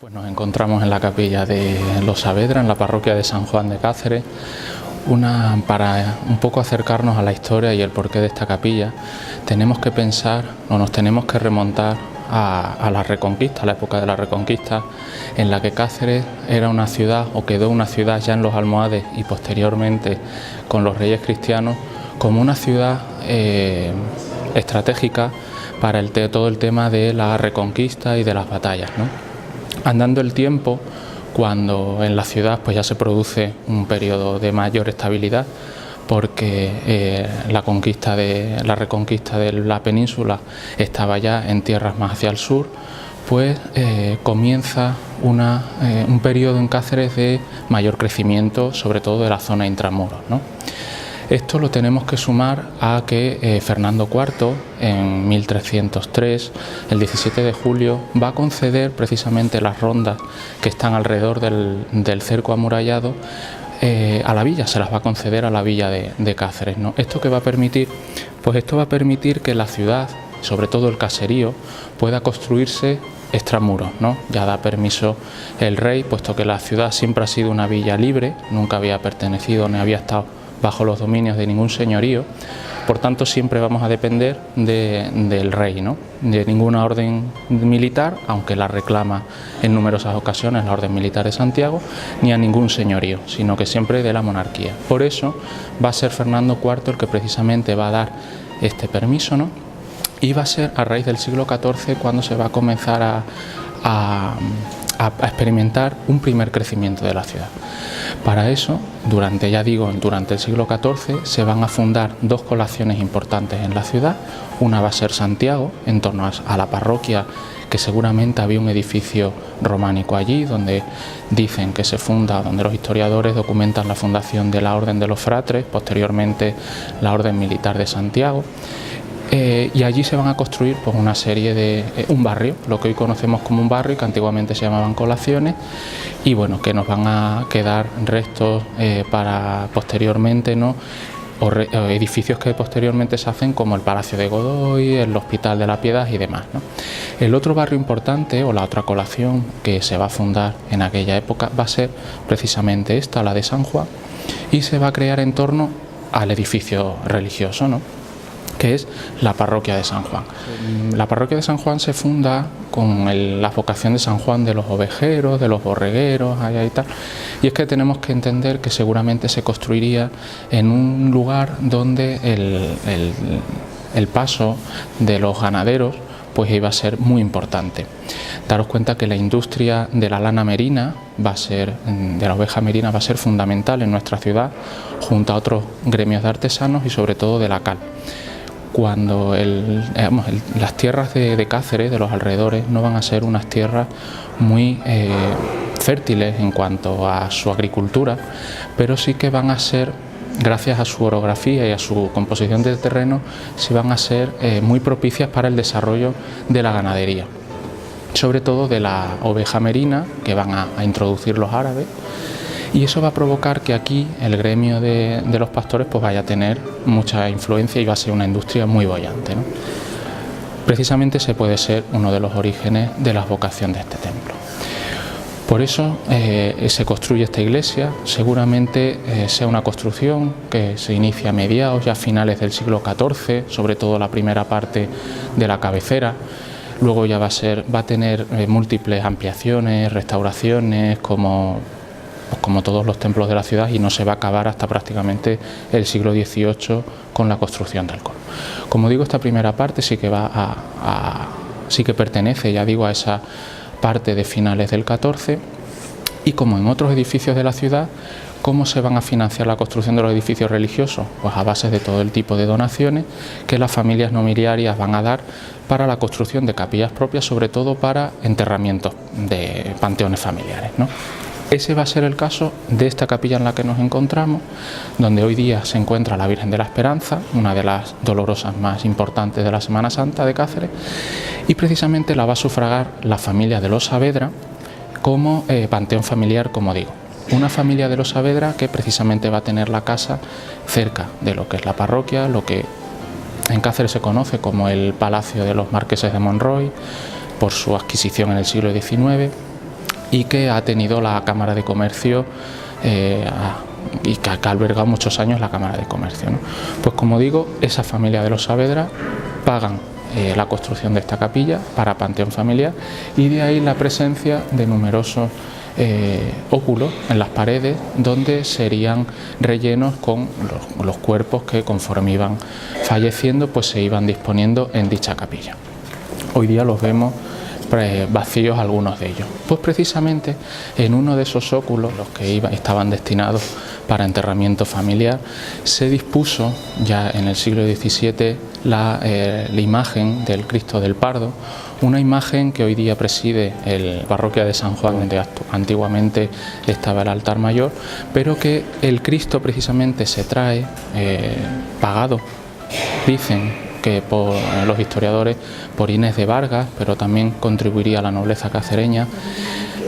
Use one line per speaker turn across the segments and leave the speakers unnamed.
Pues nos encontramos en la capilla de los Saavedra, en la parroquia de San Juan de Cáceres, para un poco acercarnos a la historia y el porqué de esta capilla. Tenemos que pensar o nos tenemos que remontar a la Reconquista, a la época de la Reconquista, en la que Cáceres era una ciudad o quedó una ciudad ya en los almohades y posteriormente con los reyes cristianos como una ciudad estratégica para todo el tema de la Reconquista y de las batallas, ¿no? Andando el tiempo, cuando en la ciudad pues ya se produce un periodo de mayor estabilidad, porque la reconquista de la península estaba ya en tierras más hacia el sur, pues comienza un periodo en Cáceres de mayor crecimiento, sobre todo de la zona intramuros, ¿no? Esto lo tenemos que sumar a que Fernando IV, en 1303, el 17 de julio, va a conceder precisamente las rondas que están alrededor del cerco amurallado a la villa, se las va a conceder a la villa de Cáceres, ¿no? ¿Esto qué va a permitir? Pues esto va a permitir que la ciudad, sobre todo el caserío, pueda construirse extramuros, ¿no? Ya da permiso el rey, puesto que la ciudad siempre ha sido una villa libre, nunca había pertenecido ni había estado bajo los dominios de ningún señorío, por tanto siempre vamos a depender del rey, ¿no? De ninguna orden militar, aunque la reclama en numerosas ocasiones la orden militar de Santiago, ni a ningún señorío, sino que siempre de la monarquía. Por eso va a ser Fernando IV el que precisamente va a dar este permiso, ¿no? Y va a ser a raíz del siglo XIV cuando se va a comenzar a experimentar un primer crecimiento de la ciudad. Para eso, durante el siglo XIV, se van a fundar dos poblaciones importantes en la ciudad. Una va a ser Santiago, en torno a la parroquia, que seguramente había un edificio románico allí, donde dicen que se funda, donde los historiadores documentan la fundación de la Orden de los Fratres, posteriormente la Orden Militar de Santiago. Y allí se van a construir pues, una serie de un barrio, lo que hoy conocemos como un barrio, que antiguamente se llamaban colaciones, y bueno, que nos van a quedar restos para posteriormente, ¿no? O edificios que posteriormente se hacen, como el Palacio de Godoy, el Hospital de la Piedad y demás, ¿no? El otro barrio importante, o la otra colación que se va a fundar en aquella época, va a ser precisamente esta, la de San Juan, y se va a crear en torno al edificio religioso, ¿no? Que es la parroquia de San Juan. La parroquia de San Juan se funda con la vocación de San Juan de los ovejeros, de los borregueros, allá y tal. Y es que tenemos que entender que seguramente se construiría en un lugar donde el paso de los ganaderos pues iba a ser muy importante. Daros cuenta que la industria de la lana merina de la oveja merina va a ser fundamental en nuestra ciudad, junto a otros gremios de artesanos y sobre todo de la cal. Cuando las tierras de Cáceres, de los alrededores, no van a ser unas tierras muy fértiles en cuanto a su agricultura, pero sí que van a ser, gracias a su orografía y a su composición del terreno, sí van a ser muy propicias para el desarrollo de la ganadería, sobre todo de la oveja merina, que van a introducir los árabes. Y eso va a provocar que aquí el gremio de los pastores pues vaya a tener mucha influencia y va a ser una industria muy boyante, ¿no? Precisamente ese puede ser uno de los orígenes de la vocación de este templo. Por eso se construye esta iglesia, seguramente sea una construcción que se inicia a mediados, ya a finales del siglo XIV, sobre todo la primera parte de la cabecera. Luego ya va a tener múltiples ampliaciones, restauraciones, como todos los templos de la ciudad, y no se va a acabar hasta prácticamente el siglo XVIII con la construcción del coro. Como digo, esta primera parte sí que sí que pertenece, ya digo, a esa parte de finales del XIV, y como en otros edificios de la ciudad, ¿cómo se van a financiar la construcción de los edificios religiosos? Pues a base de todo el tipo de donaciones que las familias nobiliarias van a dar para la construcción de capillas propias, sobre todo para enterramientos de panteones familiares, ¿no? Ese va a ser el caso de esta capilla en la que nos encontramos, donde hoy día se encuentra la Virgen de la Esperanza, una de las dolorosas más importantes de la Semana Santa de Cáceres, y precisamente la va a sufragar la familia de los Saavedra como panteón familiar, como digo. Una familia de los Saavedra que precisamente va a tener la casa cerca de lo que es la parroquia, lo que en Cáceres se conoce como el Palacio de los Marqueses de Monroy, por su adquisición en el siglo XIX. y que ha tenido la Cámara de Comercio y que ha albergado muchos años la Cámara de Comercio, ¿no? Pues como digo, esa familia de los Saavedra pagan la construcción de esta capilla para panteón familiar, y de ahí la presencia de numerosos óculos en las paredes, donde serían rellenos con los cuerpos que, conforme iban falleciendo, pues se iban disponiendo en dicha capilla. Hoy día los vemos vacíos algunos de ellos. Pues precisamente en uno de esos óculos, los que estaban destinados para enterramiento familiar, se dispuso ya en el siglo XVII la imagen del Cristo del Pardo, una imagen que hoy día preside la parroquia de San Juan, donde antiguamente estaba el altar mayor, pero que el Cristo precisamente se trae pagado, dicen que por los historiadores, por Inés de Vargas, pero también contribuiría a la nobleza cacereña.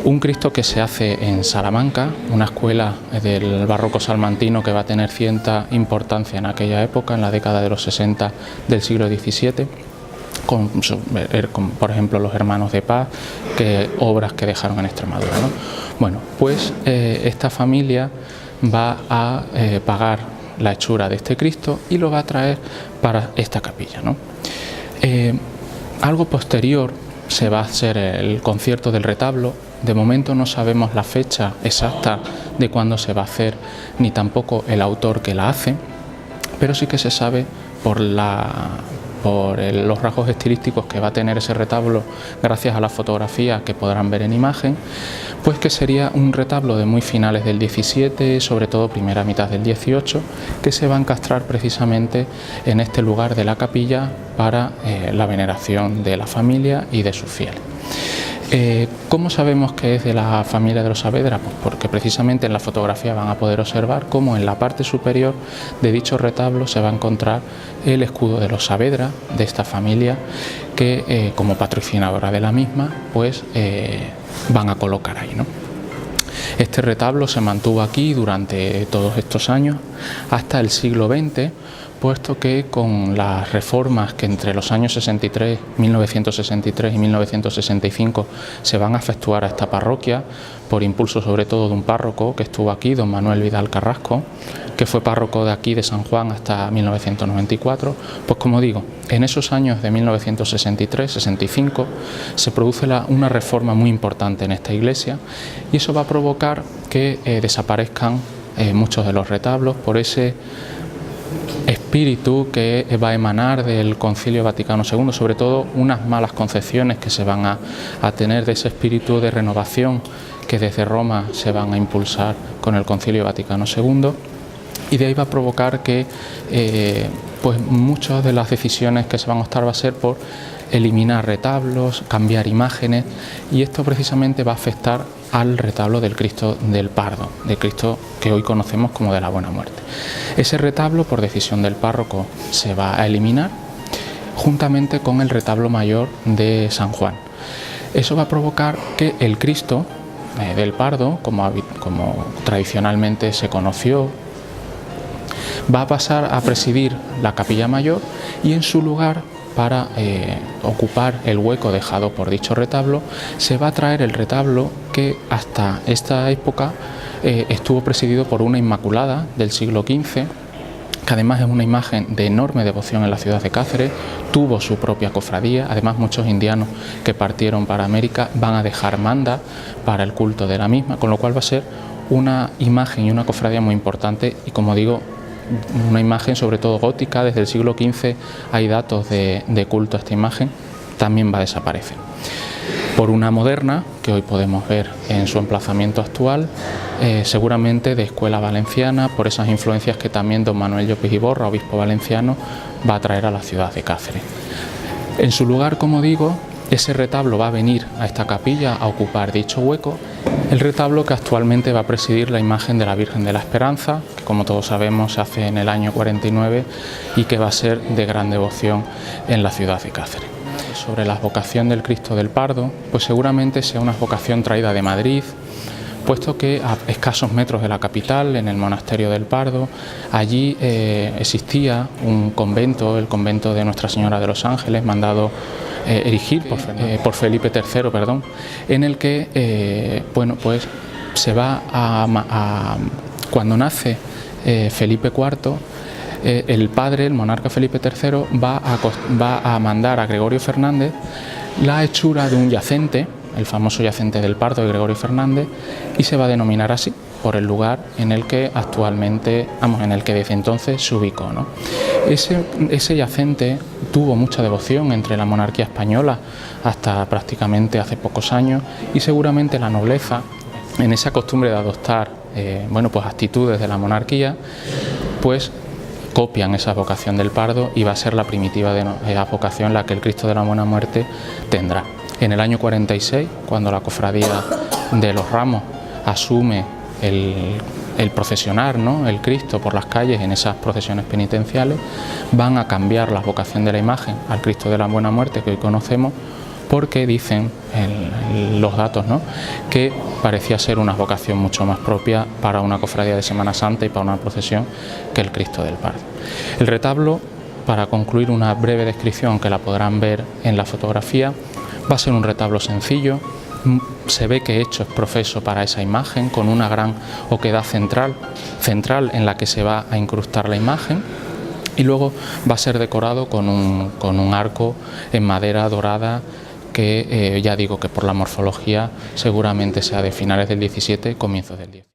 Un Cristo que se hace en Salamanca, una escuela del barroco salmantino que va a tener cierta importancia en aquella época, en la década de los 60 del siglo XVII, con por ejemplo los Hermanos de Paz, obras que dejaron en Extremadura, ¿no? Bueno, pues esta familia va a pagar la hechura de este Cristo y lo va a traer para esta capilla, ¿no? Algo posterior se va a hacer el concierto del retablo. De momento no sabemos la fecha exacta de cuándo se va a hacer, ni tampoco el autor que la hace, pero sí que se sabe por los rasgos estilísticos que va a tener ese retablo, gracias a la fotografía que podrán ver en imagen, pues que sería un retablo de muy finales del XVII, sobre todo primera mitad del XVIII, que se va a encastrar precisamente en este lugar de la capilla para la veneración de la familia y de sus fieles. ¿Cómo sabemos que es de la familia de los Saavedra? Pues porque precisamente en la fotografía van a poder observar cómo en la parte superior de dicho retablo se va a encontrar el escudo de los Saavedra, de esta familia, que como patrocinadora de la misma, pues van a colocar ahí, ¿no? Este retablo se mantuvo aquí durante todos estos años, hasta el siglo XX, puesto que con las reformas que entre los años 1963 y 1965 se van a efectuar a esta parroquia, por impulso sobre todo de un párroco que estuvo aquí, don Manuel Vidal Carrasco, que fue párroco de aquí de San Juan hasta 1994, pues como digo, en esos años de 1963-65 se produce una reforma muy importante en esta iglesia, y eso va a provocar que desaparezcan muchos de los retablos por ese espíritu que va a emanar del Concilio Vaticano II, sobre todo unas malas concepciones que se van a tener de ese espíritu de renovación que desde Roma se van a impulsar con el Concilio Vaticano II, y de ahí va a provocar que pues muchas de las decisiones que se van a optar va a ser por eliminar retablos, cambiar imágenes, y esto precisamente va a afectar al retablo del Cristo del Pardo, del Cristo que hoy conocemos como de la Buena Muerte. Ese retablo, por decisión del párroco, se va a eliminar juntamente con el retablo mayor de San Juan. Eso va a provocar que el Cristo del Pardo, como tradicionalmente se conoció, va a pasar a presidir la capilla mayor, y en su lugar, para ocupar el hueco dejado por dicho retablo, se va a traer el retablo que hasta esta época estuvo presidido por una Inmaculada del siglo XV, que además es una imagen de enorme devoción en la ciudad de Cáceres, tuvo su propia cofradía. Además, muchos indianos que partieron para América van a dejar manda para el culto de la misma, con lo cual va a ser una imagen y una cofradía muy importante, y como digo, una imagen sobre todo gótica. Desde el siglo XV hay datos de culto a esta imagen, también va a desaparecer. Por una moderna, que hoy podemos ver en su emplazamiento actual, seguramente de escuela valenciana, por esas influencias que también don Manuel Llopis Iborra, obispo valenciano, va a traer a la ciudad de Cáceres. En su lugar, como digo, ese retablo va a venir a esta capilla a ocupar dicho hueco, el retablo que actualmente va a presidir la imagen de la Virgen de la Esperanza, que como todos sabemos se hace en el año 49 y que va a ser de gran devoción en la ciudad de Cáceres. Sobre la vocación del Cristo del Pardo, pues seguramente sea una vocación traída de Madrid, puesto que a escasos metros de la capital, en el monasterio del Pardo, allí existía un convento, el convento de Nuestra Señora de los Ángeles, mandado erigir por Felipe III, perdón, en el que bueno, pues se va cuando nace Felipe IV, el padre, el monarca Felipe III, va a mandar a Gregorio Fernández la hechura de un yacente, el famoso yacente del Pardo de Gregorio Fernández, y se va a denominar así por el lugar en el que actualmente, en el que desde entonces se ubicó, ¿no? Ese yacente tuvo mucha devoción entre la monarquía española hasta prácticamente hace pocos años, y seguramente la nobleza, en esa costumbre de adoptar bueno, pues actitudes de la monarquía, pues copian esa vocación del Pardo, y va a ser la primitiva vocación la que el Cristo de la Buena Muerte tendrá. En el año 46, cuando la cofradía de los Ramos asume el procesionar, ¿no?, el Cristo por las calles en esas procesiones penitenciales, van a cambiar la vocación de la imagen al Cristo de la Buena Muerte que hoy conocemos, porque dicen los datos, ¿no?, que parecía ser una vocación mucho más propia para una cofradía de Semana Santa y para una procesión que el Cristo del Pardo. El retablo, para concluir una breve descripción que la podrán ver en la fotografía, va a ser un retablo sencillo. Se ve que hecho es profeso para esa imagen, con una gran oquedad central en la que se va a incrustar la imagen, y luego va a ser decorado con un arco en madera dorada que ya digo que por la morfología seguramente sea de finales del 17, comienzos del 10.